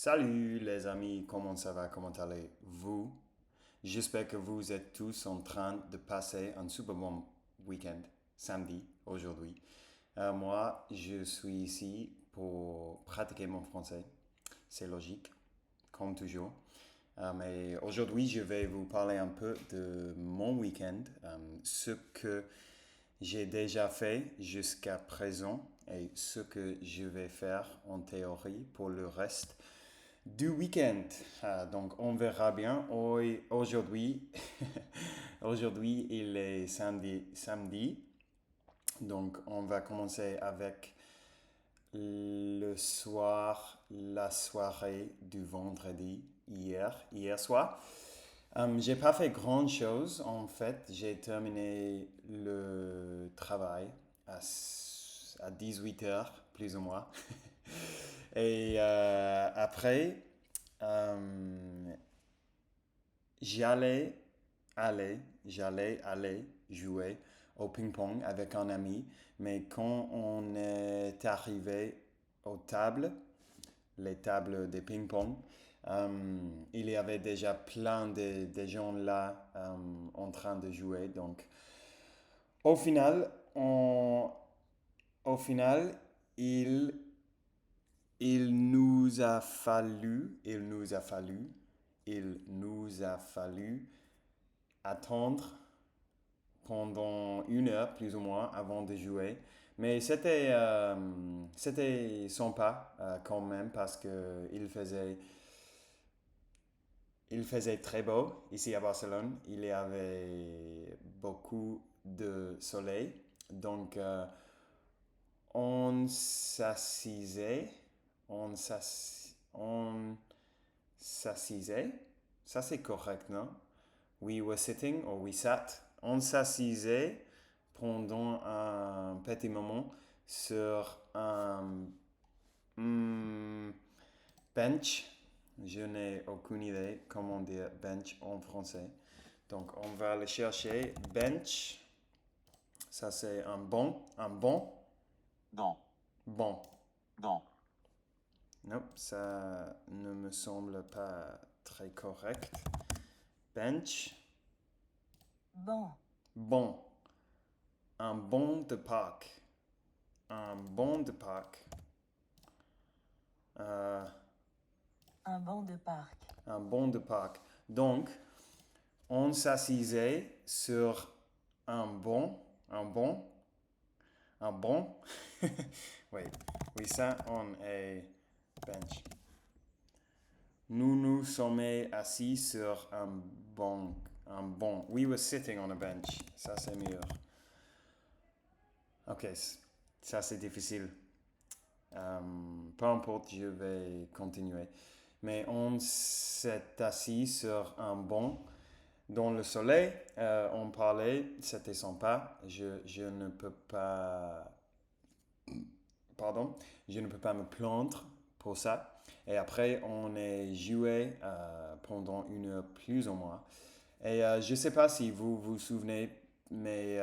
Salut les amis, comment ça va, comment allez-vous? J'espère que vous êtes tous en train de passer un super bon week-end, samedi, aujourd'hui. Moi, je suis ici pour pratiquer mon français. C'est logique, comme toujours. Mais aujourd'hui, je vais vous parler un peu de mon week-end, ce que j'ai déjà fait jusqu'à présent et ce que je vais faire en théorie pour le reste du week-end. Donc, on verra bien. Aujourd'hui, aujourd'hui, il est samedi. Donc, on va commencer avec le soir, la soirée du vendredi, hier soir. J'ai pas fait grand chose en fait. J'ai terminé le travail à 18 heures, plus ou moins. Et après, euh, j'allais j'allais jouer au ping-pong avec un ami, mais quand on est arrivé aux tables, les tables de ping-pong, il y avait déjà plein de gens là en train de jouer. Donc, au final, on, au final, il, il nous a fallu attendre pendant une heure plus ou moins avant de jouer. Mais c'était sympa quand même parce que il faisait très beau ici à Barcelone. Il y avait beaucoup de soleil. Donc on s'assisait, on s'assisait. Ça c'est correct, non? We were sitting or we sat. On s'assisait pendant un petit moment sur un bench. Je n'ai aucune idée comment dire bench en français. Donc on va le chercher. Bench, ça c'est un Dans, bon. dans, Non, ça ne me semble pas très correct. Bench, Banc, bon. Un bon de Pâques. Un bon de Pâques. Euh, un banc de parc, un bon de Pâques. Donc, on s'assisait sur un bon, un bon. Oui, oui, ça, on est bench. Nous nous sommes assis sur un bon. We were sitting on a bench. Ça, c'est mieux. Ok, ça, c'est difficile. Peu importe, je vais continuer. Mais on s'est assis sur un banc dans le soleil. On parlait, c'était sympa. Je ne peux pas, pardon, je ne peux pas me plaindre pour ça. Et après, on est joué pendant une heure plus ou moins. Et je ne sais pas si vous vous souvenez, mais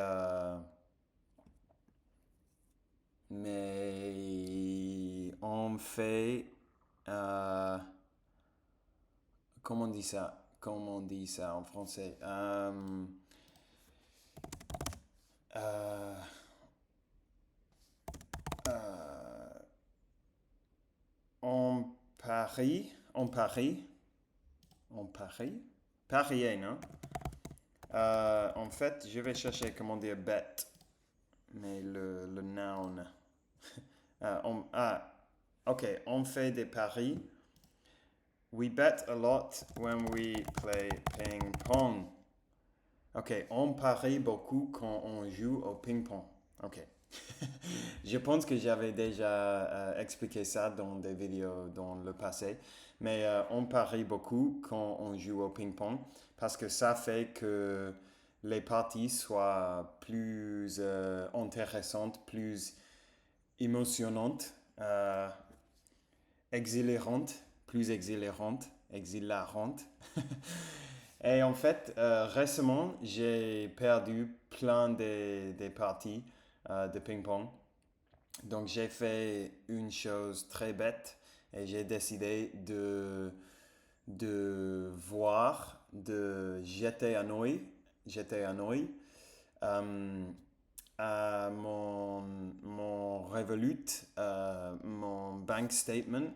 on fait comment on dit ça? Comment on dit ça en français? Euh, euh, on parie, parier, non? En fait, je vais chercher comment dire bet, mais le noun. Ok, on fait des paris. We bet a lot when we play ping pong. Ok, on parie beaucoup quand on joue au ping-pong. Ok. Je pense que j'avais déjà expliqué ça dans des vidéos dans le passé, mais on parie beaucoup quand on joue au ping-pong parce que ça fait que les parties soient plus intéressantes, plus émotionnantes, exhilarantes. Et en fait, récemment, j'ai perdu plein des parties de ping-pong. Donc j'ai fait une chose très bête et j'ai décidé de voir, de jeter un œil euh, à mon Revolut, mon bank statement,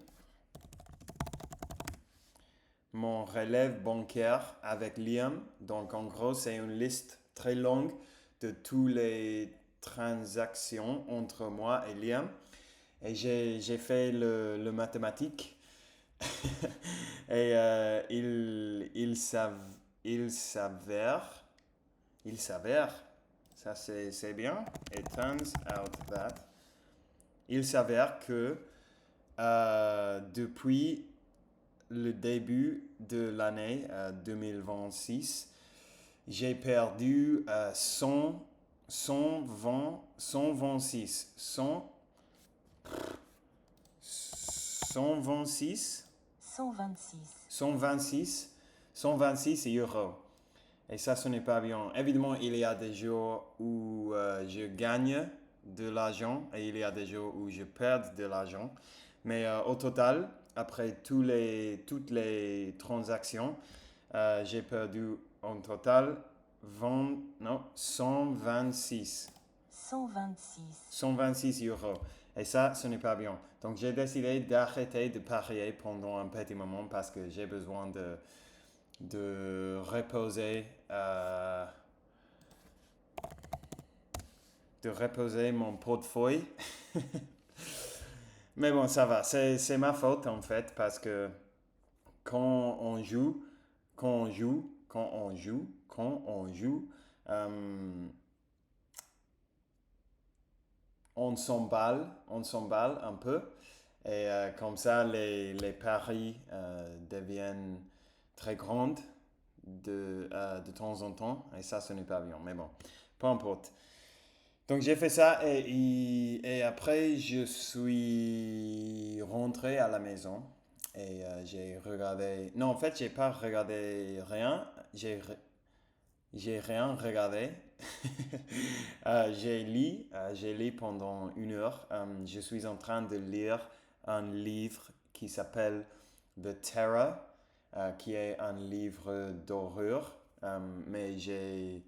mon relève bancaire avec Liam. Donc en gros, c'est une liste très longue de toutes les transactions entre moi et Liam. Et j'ai fait le mathématique. Et il s'avère, ça c'est bien. It turns out that, il s'avère que depuis le début de l'année 2026, j'ai perdu 126, 126, 126. 126 euros. Et ça, ce n'est pas bien. Évidemment, il y a des jours où je gagne de l'argent et il y a des jours où je perds de l'argent. Mais au total, après toutes les transactions, j'ai perdu en total 126. 126 euros. Et ça, ce n'est pas bien. Donc, j'ai décidé d'arrêter de parier pendant un petit moment parce que j'ai besoin de reposer, mon portefeuille. Mais bon, ça va. C'est ma faute en fait parce que quand on joue, euh, on s'emballe un peu. Et comme ça, les paris deviennent très grands de temps en temps. Et ça, ce n'est pas bien. Mais bon, peu importe. Donc j'ai fait ça et après, je suis rentré à la maison. Et j'ai regardé... Non, en fait, j'ai pas regardé rien. J'ai rien regardé. J'ai lu pendant 1 heure. Je suis en train de lire un livre qui s'appelle The Terror, qui est un livre d'horreur. Mais j'ai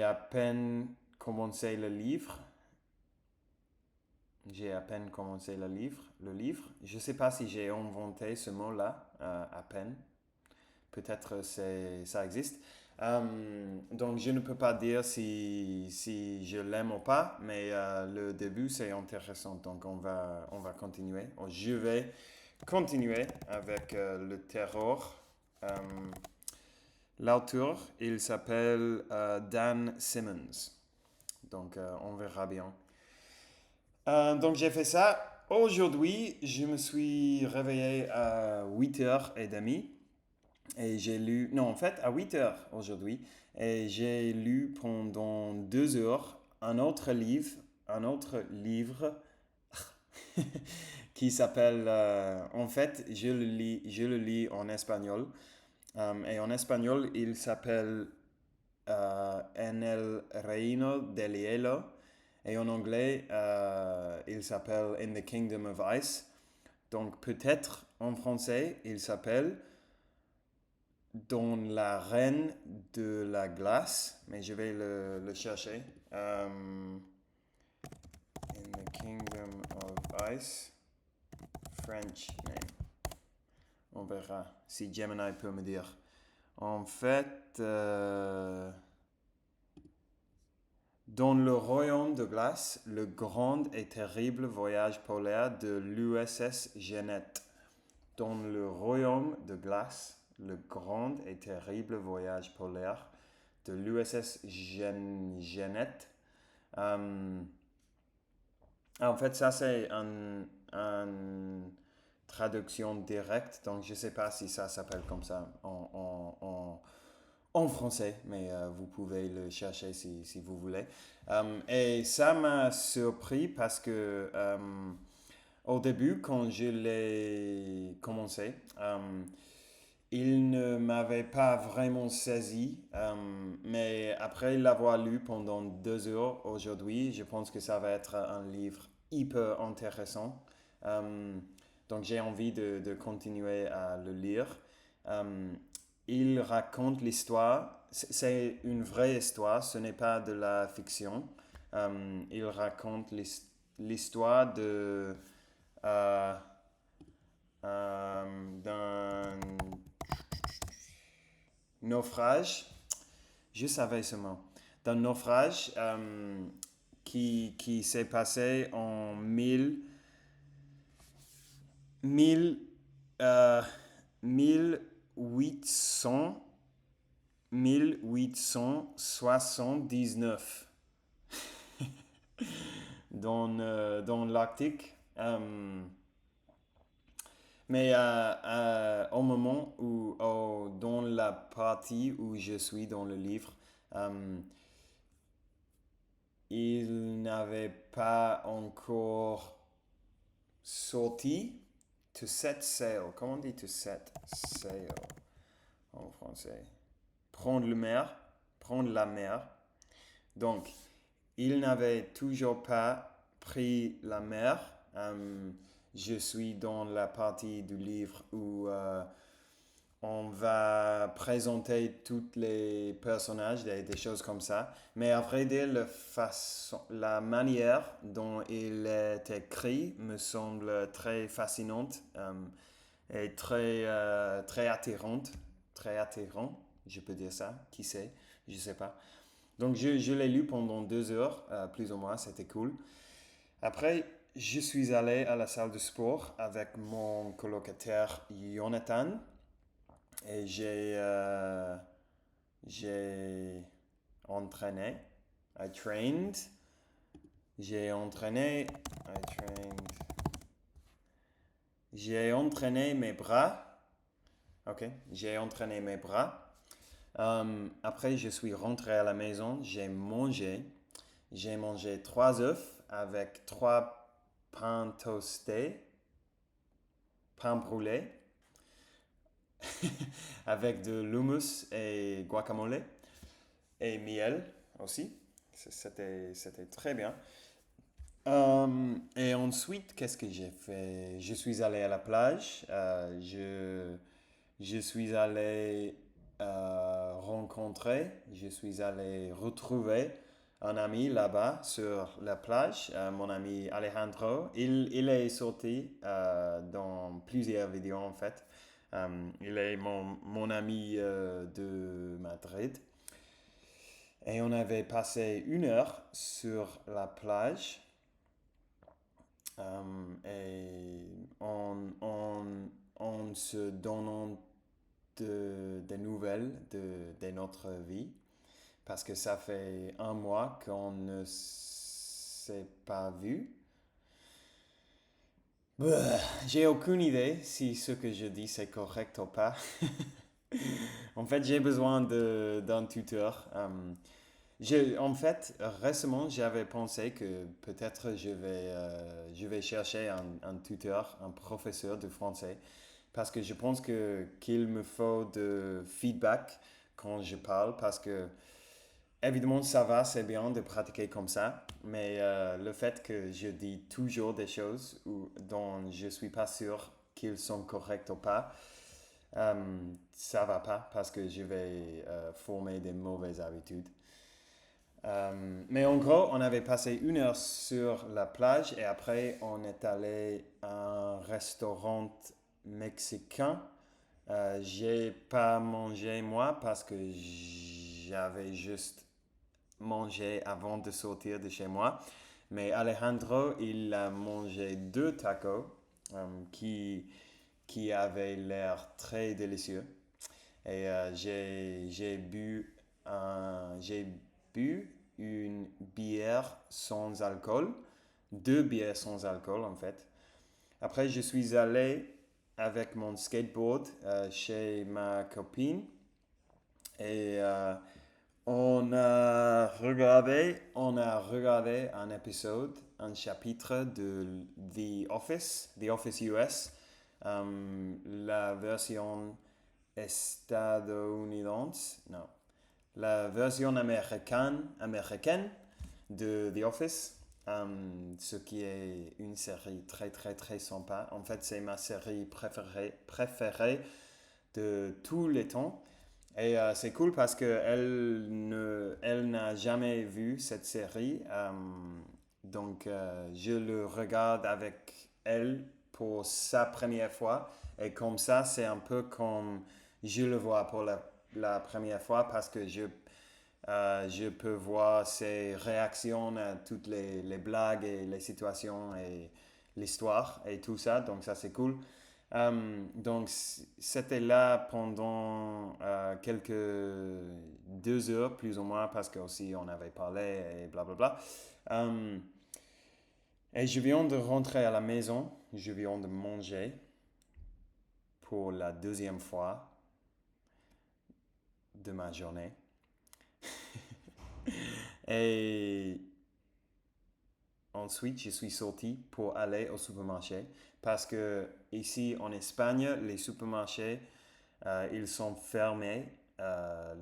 à peine commencé le livre. J'ai à peine commencé le livre. Je ne sais pas si j'ai inventé ce mot-là, à peine. Peut-être ça existe. Donc je ne peux pas dire si je l'aime ou pas, mais le début c'est intéressant. Donc on va continuer. Je vais continuer avec le terror. L'auteur, il s'appelle Dan Simmons. Donc on verra bien. Donc j'ai fait ça. Aujourd'hui, je me suis réveillé à 8h30 et j'ai lu, non en fait à 8h aujourd'hui, et j'ai lu pendant 2 heures un autre livre qui s'appelle, en fait je le lis en espagnol, et en espagnol il s'appelle En el Reino del Hielo. Et en anglais, il s'appelle In the Kingdom of Ice. Donc peut-être en français, il s'appelle Dans la reine de la glace. Mais je vais le chercher. In the Kingdom of Ice. French name. On verra si Gemini peut me dire. En fait... dans le royaume de glace, le grand et terrible voyage polaire de l'USS Jeannette. Dans le royaume de glace, le grand et terrible voyage polaire de l'USS Jeannette. En fait, ça c'est une traduction directe, donc je ne sais pas si ça s'appelle comme ça en français, mais vous pouvez le chercher si vous voulez. Et ça m'a surpris parce que au début, quand je l'ai commencé, il ne m'avait pas vraiment saisi, mais après l'avoir lu pendant 2 heures aujourd'hui, je pense que ça va être un livre hyper intéressant. Donc j'ai envie de continuer à le lire. Il raconte l'histoire, c'est une vraie histoire, ce n'est pas de la fiction. Il raconte l'histoire euh, d'un naufrage, je savais ce mot, d'un naufrage qui s'est passé en 1800, 1879 dans l'Arctique. Mais au moment dans la partie où je suis dans le livre, il n'avait pas encore sorti to set sail. Comment on dit to set sail en français? Prendre la mer. Donc, il n'avait toujours pas pris la mer. Je suis dans la partie du livre où on va présenter tous les personnages, des choses comme ça. Mais à vrai dire, la manière dont il est écrit me semble très fascinante et très attirante. Très attirant, je peux dire ça. Qui sait? Je ne sais pas. Donc je l'ai lu pendant 2 heures, plus ou moins, c'était cool. Après, je suis allé à la salle de sport avec mon colocataire Jonathan et j'ai entraîné. I trained. J'ai entraîné. J'ai entraîné mes bras. Ok, j'ai entraîné mes bras. Après, je suis rentré à la maison. J'ai mangé. J'ai mangé 3 œufs avec 3 pains toastés, pain brûlé, avec de l'hummus et guacamole et miel aussi. C'était très bien. Et ensuite, qu'est-ce que j'ai fait? Je suis allé à la plage. Je suis allé je suis allé retrouver un ami là-bas sur la plage, mon ami Alejandro. Il est sorti dans plusieurs vidéos en fait. Il est mon ami de Madrid. Et on avait passé 1 heure sur la plage et en se donnant des nouvelles de notre vie parce que ça fait un mois qu'on ne s'est pas vu. J'ai aucune idée si ce que je dis c'est correct ou pas. En fait, j'ai besoin d'un tuteur. En fait, récemment, j'avais pensé que peut-être je vais chercher un tuteur, un professeur de français, parce que je pense qu'il me faut de feedback quand je parle, parce que évidemment, ça va, c'est bien de pratiquer comme ça, mais le fait que je dis toujours des choses dont je ne suis pas sûr qu'ils sont corrects ou pas, ça va pas parce que je vais former des mauvaises habitudes. Mais en gros, on avait passé 1 heure sur la plage et après on est allé à un restaurant mexicain. J'ai pas mangé moi parce que j'avais juste mangé avant de sortir de chez moi. Mais Alejandro, il a mangé 2 tacos qui avaient l'air très délicieux. Et j'ai bu une bière sans alcool, 2 bières sans alcool en fait. Après, je suis allé avec mon skateboard chez ma copine et on a regardé un épisode, un chapitre de The Office US, la version estadounidense, non, la version américaine de The Office. ce qui est une série très très très sympa. En fait, c'est ma série préférée de tous les temps. Et c'est cool parce que elle n'a jamais vu cette série. Donc, je le regarde avec elle pour sa première fois. Et comme ça, c'est un peu comme je le vois pour la première fois parce que je peux voir ses réactions à toutes les blagues et les situations et l'histoire et tout ça. Donc, ça, c'est cool. Donc, c'était là pendant quelques 2 heures, plus ou moins, parce que aussi on avait parlé et blablabla. Euh, et je viens de rentrer à la maison, je viens de manger pour la deuxième fois de ma journée. Et ensuite, je suis sorti pour aller au supermarché parce que ici en Espagne, les supermarchés, ils sont fermés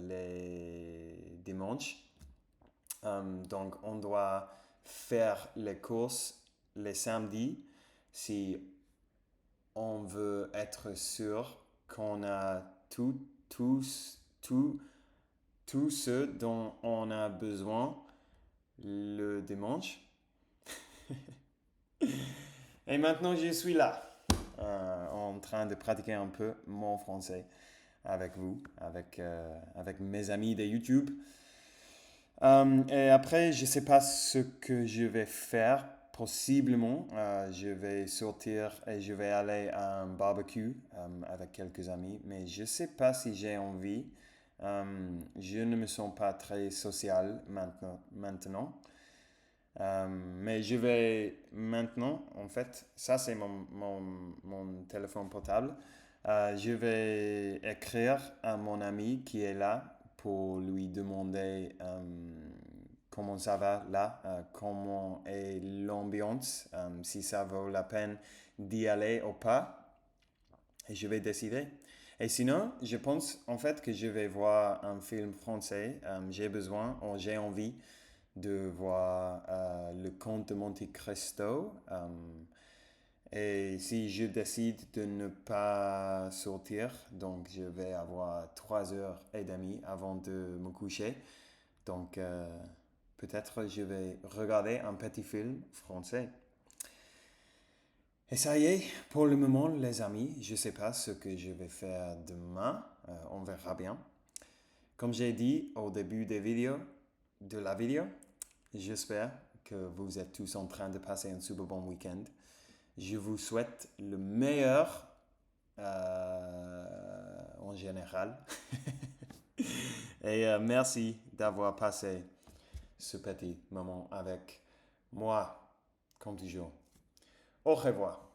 les dimanches. Donc, on doit faire les courses les samedis si on veut être sûr qu'on a tout ce dont on a besoin le dimanche. Et maintenant, je suis là, en train de pratiquer un peu mon français avec vous, avec mes amis de YouTube. Et après, je ne sais pas ce que je vais faire. Possiblement, je vais sortir et je vais aller à un barbecue avec quelques amis, mais je ne sais pas si j'ai envie. Je ne me sens pas très social maintenant. Mais je vais maintenant, en fait, ça c'est mon téléphone portable. Je vais écrire à mon ami qui est là pour lui demander comment ça va là, comment est l'ambiance, si ça vaut la peine d'y aller ou pas. Et je vais décider. Et sinon, je pense en fait que je vais voir un film français. J'ai besoin, ou j'ai envie de voir le Comte de Monte Cristo. Et si je décide de ne pas sortir, donc je vais avoir 3h30 avant de me coucher. Donc peut-être je vais regarder un petit film français. Et ça y est, pour le moment les amis, je ne sais pas ce que je vais faire demain. On verra bien. Comme j'ai dit au début de la vidéo, j'espère que vous êtes tous en train de passer un super bon week-end. Je vous souhaite le meilleur en général. Et merci d'avoir passé ce petit moment avec moi, comme toujours. Au revoir.